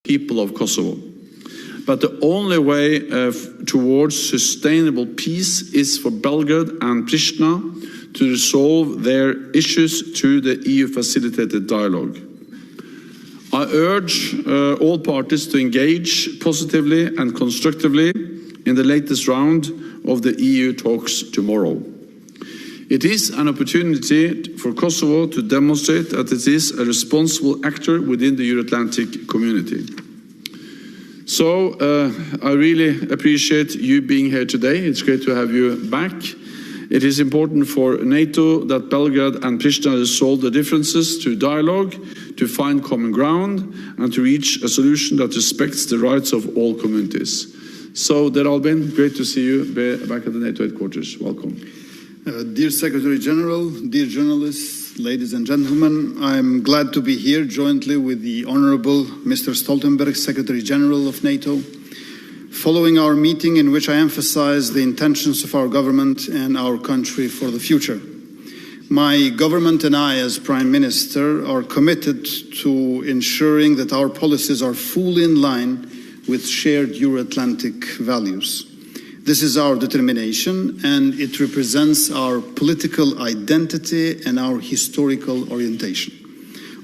people of Kosovo. But the only way towards sustainable peace is for Belgrade and Pristina to resolve their issues through the EU-facilitated dialogue. I urge all parties to engage positively and constructively in the latest round of the EU talks tomorrow. It is an opportunity for Kosovo to demonstrate that it is a responsible actor within the Euro-Atlantic community. So I really appreciate you being here today. It's great to have you back. It is important for NATO that Belgrade and Pristina resolve the differences through dialogue, to find common ground, and to reach a solution that respects the rights of all communities. So, Der Albin, great to see you back at the NATO headquarters. Welcome. Dear Secretary General, dear journalists, ladies and gentlemen, I'm glad to be here jointly with the Honorable Mr. Stoltenberg, Secretary General of NATO, following our meeting in which I emphasized the intentions of our government and our country for the future. My government and I, as Prime Minister, are committed to ensuring that our policies are fully in line with shared Euro-Atlantic values. This is our determination, and it represents our political identity and our historical orientation.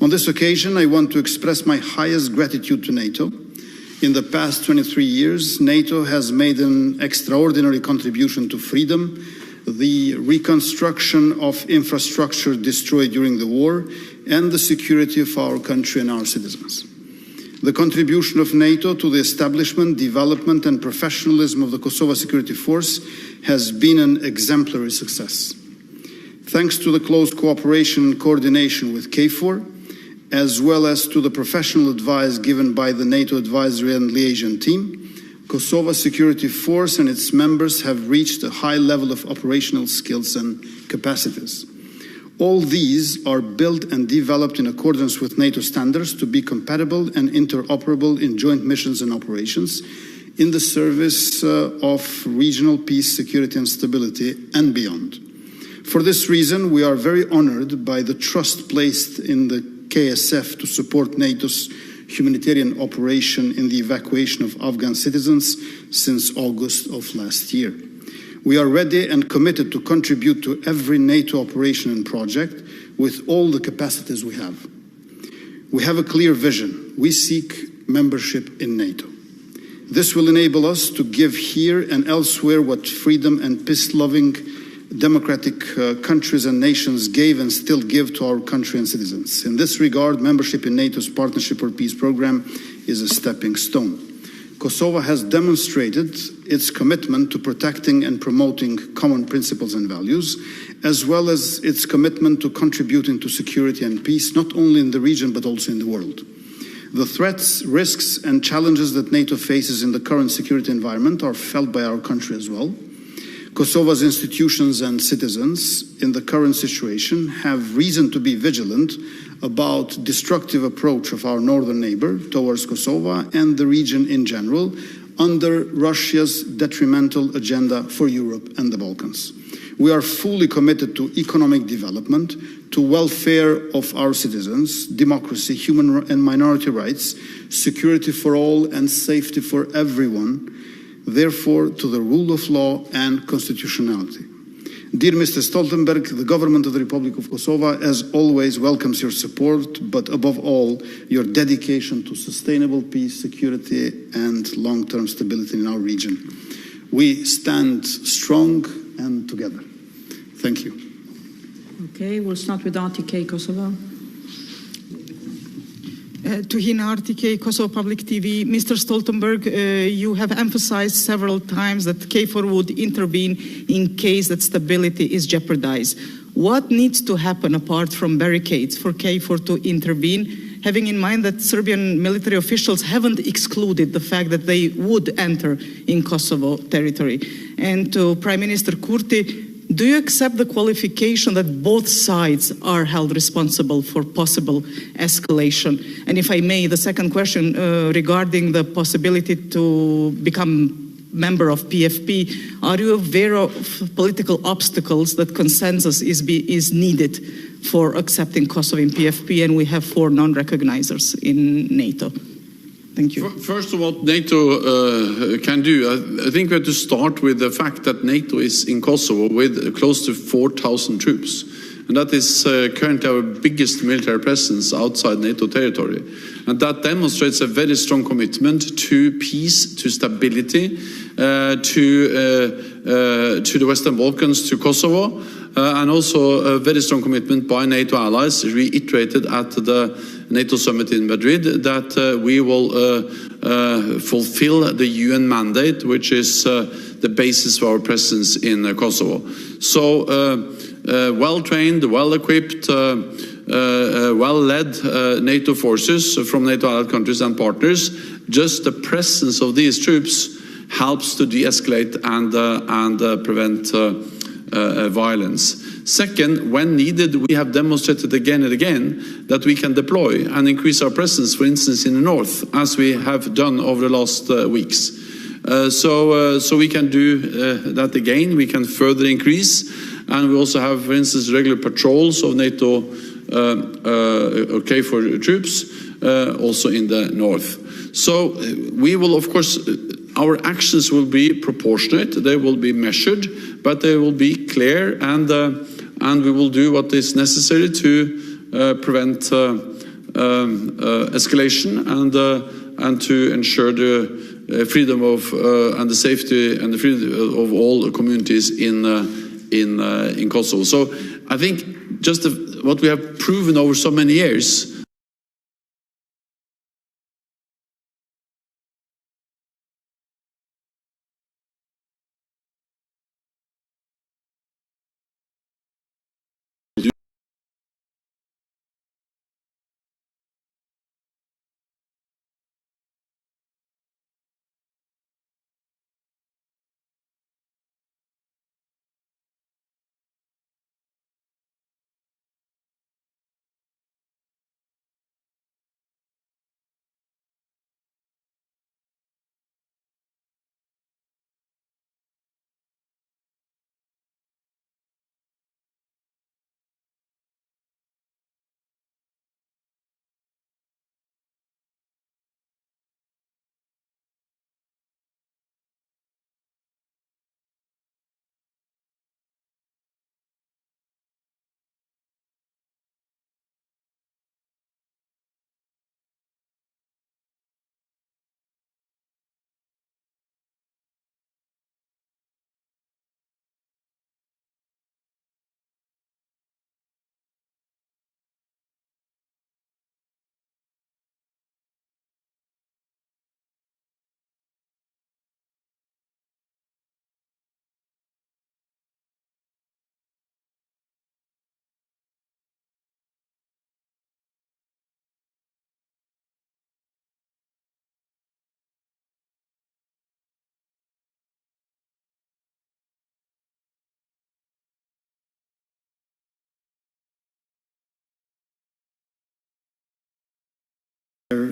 On this occasion, I want to express my highest gratitude to NATO. In the past 23 years, NATO has made an extraordinary contribution to freedom, the reconstruction of infrastructure destroyed during the war, and the security of our country and our citizens. The contribution of NATO to the establishment, development, and professionalism of the Kosovo Security Force has been an exemplary success. Thanks to the close cooperation and coordination with KFOR, as well as to the professional advice given by the NATO Advisory and Liaison Team, Kosovo Security Force and its members have reached a high level of operational skills and capacities. All these are built and developed in accordance with NATO standards to be compatible and interoperable in joint missions and operations in the service of regional peace, security and stability and beyond. For this reason, we are very honored by the trust placed in the KSF to support NATO's humanitarian operation in the evacuation of Afghan citizens since August of last year. We are ready and committed to contribute to every NATO operation and project with all the capacities we have. We have a clear vision. We seek membership in NATO. This will enable us to give here and elsewhere what freedom and peace-loving democratic countries and nations gave and still give to our country and citizens. In this regard, membership in NATO's Partnership for Peace program is a stepping stone. Kosovo has demonstrated its commitment to protecting and promoting common principles and values, as well as its commitment to contributing to security and peace, not only in the region but also in the world. The threats, risks and challenges that NATO faces in the current security environment are felt by our country as well. Kosovo's institutions and citizens in the current situation have reason to be vigilant about destructive approach of our northern neighbor towards Kosovo and the region in general under Russia's detrimental agenda for Europe and the Balkans. We are fully committed to economic development, to welfare of our citizens, democracy, human and minority rights, security for all and safety for everyone, therefore to the rule of law and constitutionality. Dear Mr. Stoltenberg, the government of the Republic of Kosovo, as always, welcomes your support, but above all, your dedication to sustainable peace, security, and long-term stability in our region. We stand strong and together. Thank you. Okay, we'll start with RTK Kosovo. Tuhin RTK, Kosovo Public TV. Mr. Stoltenberg, you have emphasized several times that KFOR would intervene in case that stability is jeopardized. What needs to happen apart from barricades for KFOR to intervene, having in mind that Serbian military officials haven't excluded the fact that they would enter in Kosovo territory? And to Prime Minister Kurtin, do you accept the qualification that both sides are held responsible for possible escalation? And if I may, the second question regarding the possibility to become member of PFP, are you aware of political obstacles that consensus is needed for accepting Kosovo in PFP, and we have 4 non-recognizers in NATO? Thank you. First of all, what NATO can do, I think we have to start with the fact that NATO is in Kosovo with close to 4,000 troops. And that is currently our biggest military presence outside NATO territory. And that demonstrates a very strong commitment to peace, to stability, to the Western Balkans, to Kosovo, and also a very strong commitment by NATO allies, reiterated at the NATO summit in Madrid, that we will fulfill the UN mandate, which is the basis for our presence in Kosovo. So, well-trained, well-equipped, well-led NATO forces from NATO allied countries and partners. Just the presence of these troops helps to de-escalate and prevent violence. Second, when needed, we have demonstrated again and again that we can deploy and increase our presence, for instance, in the north, as we have done over the last weeks. So we can do that again. We can further increase, and we also have, for instance, regular patrols of NATO KFOR troops also in the north. So we will, of course, our actions will be proportionate. They will be measured, but they will be clear, and we will do what is necessary to prevent escalation and to ensure the freedom of and the safety and the freedom of all communities in Kosovo. So I think just what we have proven over so many years.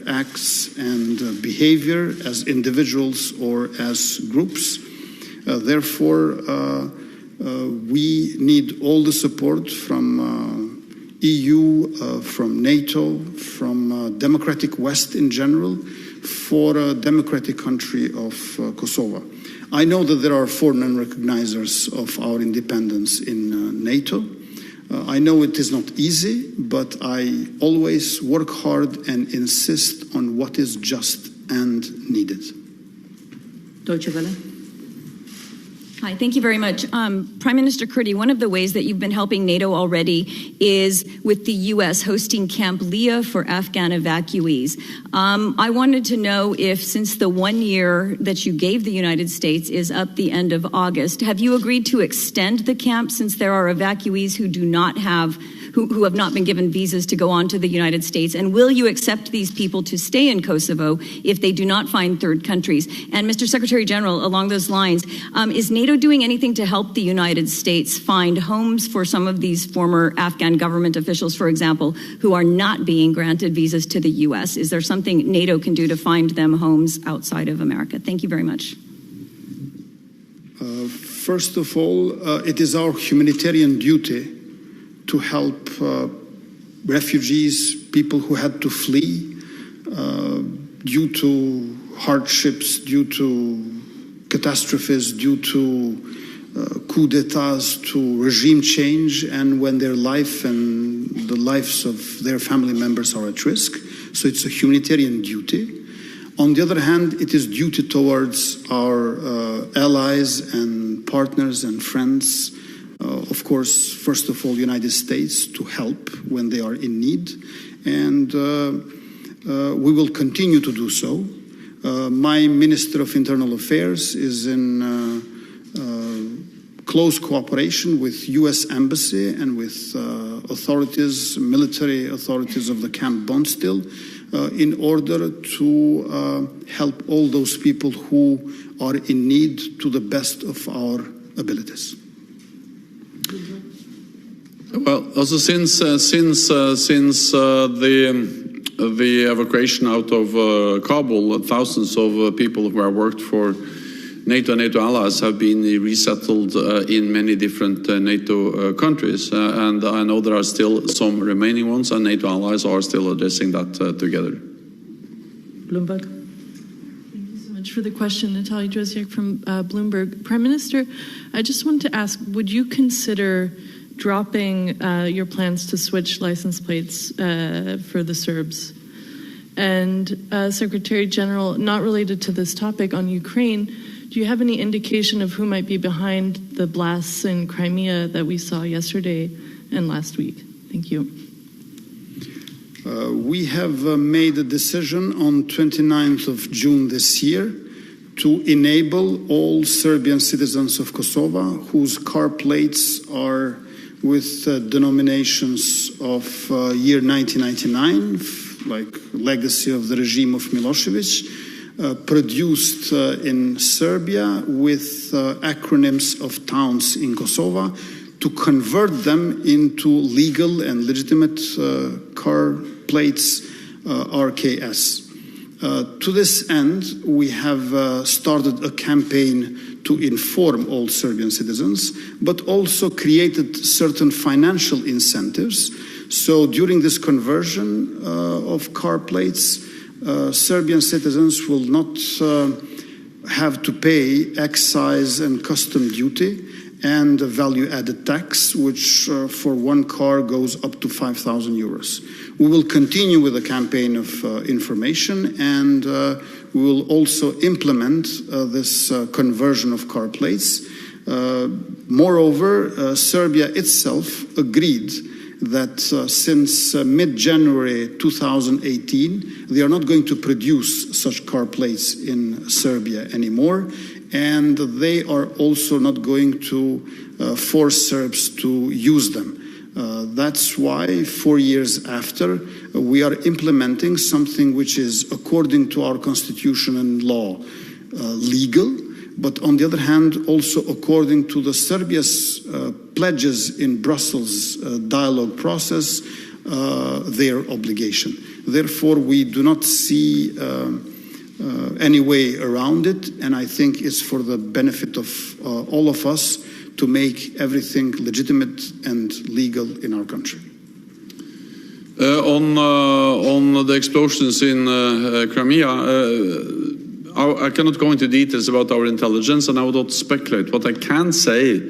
Acts and behavior as individuals or as groups. Therefore, we need all the support from EU, from NATO, from democratic West in general, for a democratic country of Kosovo. I know that there are 4 non-recognizers of our independence in NATO. I know it is not easy, but I always work hard and insist on what is just and needed. Deutsche Welle. Hi, thank you very much. Prime Minister Kurtin, one of the ways that you've been helping NATO already is with the U.S. hosting Camp Leah for Afghan evacuees. I wanted to know if, since the 1 year that you gave the United States is up the end of August, have you agreed to extend the camp since there are evacuees who do not have who have not been given visas to go on to the United States? And will you accept these people to stay in Kosovo if they do not find third countries? And Mr. Secretary General, along those lines, is NATO doing anything to help the United States find homes for some of these former Afghan government officials, for example, who are not being granted visas to the U.S.? Is there something NATO can do to find them homes outside of America? Thank you very much. First of all, it is our humanitarian duty to help refugees, people who had to flee, due to hardships, due to catastrophes, due to coup d'etats, to regime change, and when their life and the lives of their family members are at risk. So it's a humanitarian duty. On the other hand, it is duty towards our allies and partners and friends, of course, first of all, United States, to help when they are in need. And we will continue to do so. My Minister of Internal Affairs is in close cooperation with U.S. Embassy and with authorities, military authorities of the Camp Bondstill, in order to help all those people who are in need to the best of our abilities. Well, also since the evacuation out of Kabul, thousands of people who have worked for NATO and NATO allies have been resettled in many different NATO countries, and I know there are still some remaining ones, and NATO allies are still addressing that together. Bloomberg. Thank you so much for the question. Natalia Dresiak from Bloomberg. Prime Minister, I just wanted to ask, would you consider dropping your plans to switch license plates for the Serbs? And Secretary General, not related to this topic, on Ukraine, do you have any indication of who might be behind the blasts in Crimea that we saw yesterday and last week? Thank you. We have made a decision on 29th of June this year to enable all Serbian citizens of Kosovo whose car plates are with denominations of year 1999, like legacy of the regime of Milosevic, produced in Serbia with acronyms of towns in Kosovo, to convert them into legal and legitimate car plates, RKS. To this end, we have started a campaign to inform all Serbian citizens, but also created certain financial incentives. So during this conversion of car plates, Serbian citizens will not have to pay excise and custom duty and a value-added tax, which for one car goes up to 5,000 euros. We will continue with a campaign of information, and we will also implement this conversion of car plates. Moreover, Serbia itself agreed that since mid-January 2018, they are not going to produce such car plates in Serbia anymore, and they are also not going to force Serbs to use them. That's why 4 years after, we are implementing something which is, according to our constitution and law, legal, but on the other hand, also according to the Serbia's pledges in Brussels dialogue process, their obligation. Therefore, we do not see any way around it, and I think it's for the benefit of all of us to make everything legitimate and legal in our country. On the explosions in Crimea, I cannot go into details about our intelligence, and I will not speculate. What I can say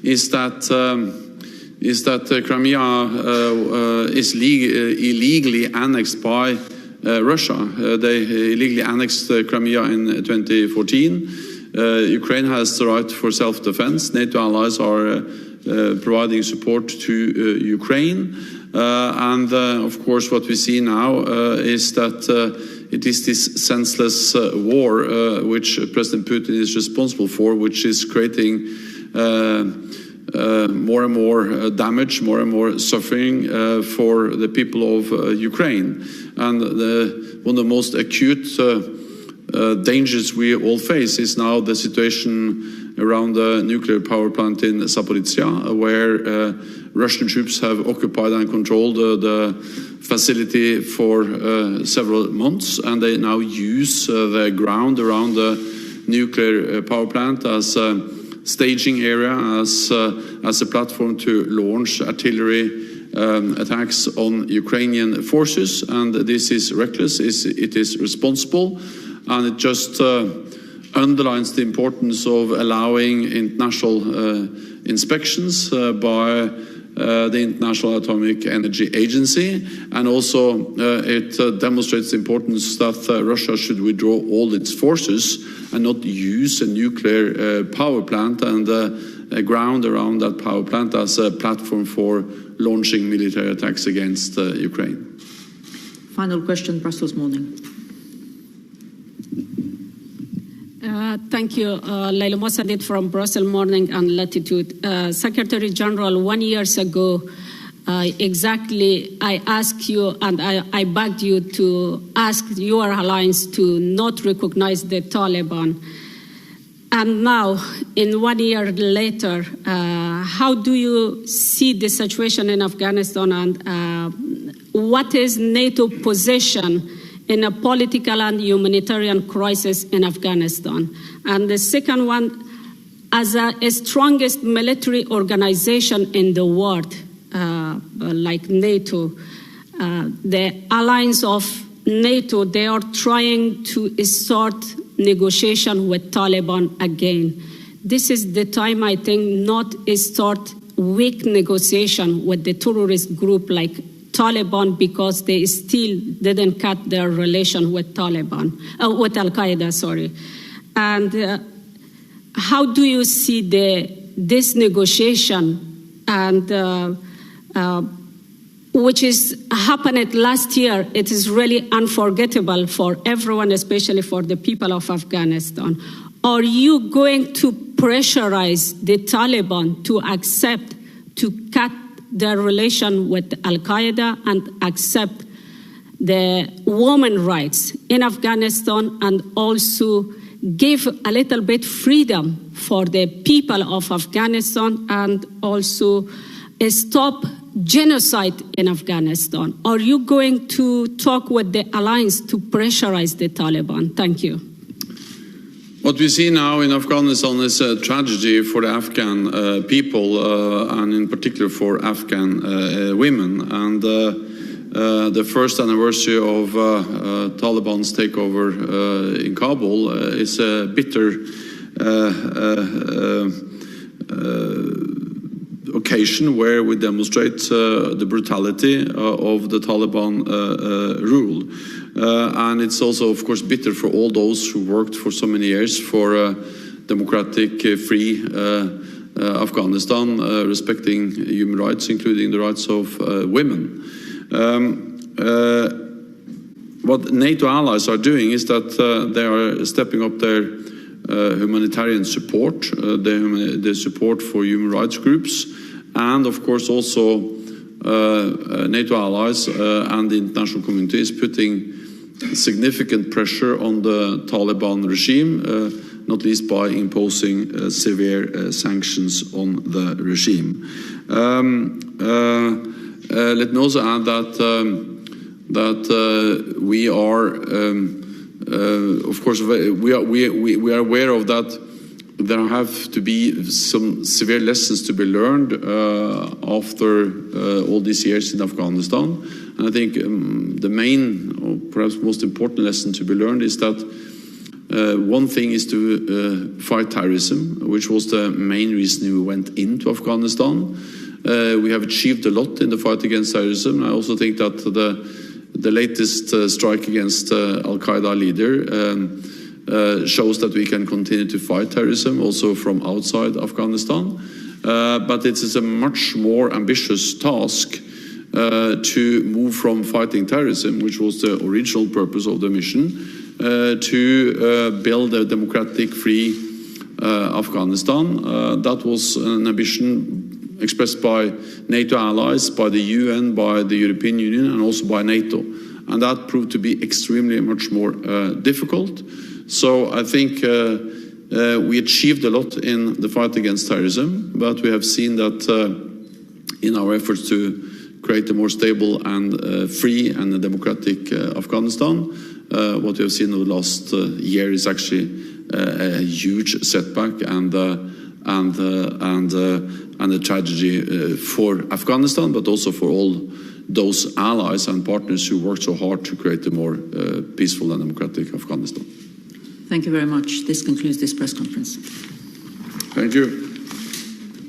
is that Crimea is illegally annexed by Russia. They illegally annexed Crimea in 2014. Ukraine has the right for self-defense. NATO allies are providing support to Ukraine. And of course, what we see now is that it is this senseless war which President Putin is responsible for, which is creating more and more damage, more and more suffering for the people of Ukraine. And one of the most acute dangers we all face is now the situation around the nuclear power plant in Zaporizhia, where Russian troops have occupied and controlled the facility for several months, and they now use the ground around the nuclear power plant as a staging area, as a platform to launch artillery attacks on Ukrainian forces, and this is reckless, it is responsible, and it just underlines the importance of allowing international inspections by the International Atomic Energy Agency, and also it demonstrates the importance that Russia should withdraw all its forces and not use a nuclear power plant and ground around that power plant as a platform for launching military attacks against Ukraine. Final question, Brussels Morning. Thank you, Leila Mossadegh from Brussels Morning and Latitude. Secretary General, 1 year ago, I asked you and I begged you to ask your alliance to not recognize the Taliban. And now, in 1 year later, how do you see the situation in Afghanistan, and what is NATO position in a political and humanitarian crisis in Afghanistan? And the second one, as a strongest military organization in the world, like NATO, the alliance of NATO, they are trying to start negotiation with Taliban again. This is the time, I think, not start weak negotiation with the terrorist group like Taliban, because they still didn't cut their relation with Taliban, with Al-Qaeda, sorry. And how do you see this negotiation, and which is happened last year? It is really unforgettable for everyone, especially for the people of Afghanistan. Are you going to pressurize the Taliban to accept to cut their relation with Al-Qaeda and accept the women's rights in Afghanistan, and also give a little bit freedom for the people of Afghanistan, and also stop genocide in Afghanistan? Are you going to talk with the alliance to pressurize the Taliban? Thank you. What we see now in Afghanistan is a tragedy for the Afghan people, and in particular for Afghan women. And the first anniversary of Taliban's takeover in Kabul is a bitter occasion where we demonstrate the brutality of the Taliban rule. And it's also, of course, bitter for all those who worked for so many years for democratic, free Afghanistan, respecting human rights, including the rights of women. What NATO allies are doing is that they are stepping up their humanitarian support, the support for human rights groups, and of course also NATO allies and the international community is putting significant pressure on the Taliban regime, not least by imposing severe sanctions on the regime. Let me also add that we are, of course, we are aware of that. There have to be some severe lessons to be learned after all these years in Afghanistan. And I think the main, or perhaps most important lesson to be learned is that one thing is to fight terrorism, which was the main reason we went into Afghanistan. We have achieved a lot in the fight against terrorism. I also think that the latest strike against Al-Qaeda leader shows that we can continue to fight terrorism also from outside Afghanistan. But it is a much more ambitious task to move from fighting terrorism, which was the original purpose of the mission, to build a democratic, free Afghanistan. That was an ambition expressed by NATO allies, by the UN, by the European Union, and also by NATO. And that proved to be extremely much more difficult. So I think we achieved a lot in the fight against terrorism, but we have seen that in our efforts to create a more stable and free and a democratic Afghanistan, what we have seen over the last year is actually a huge setback and and a tragedy for Afghanistan, but also for all those allies and partners who worked so hard to create a more peaceful and democratic Afghanistan. Thank you very much. This concludes this press conference. Thank you.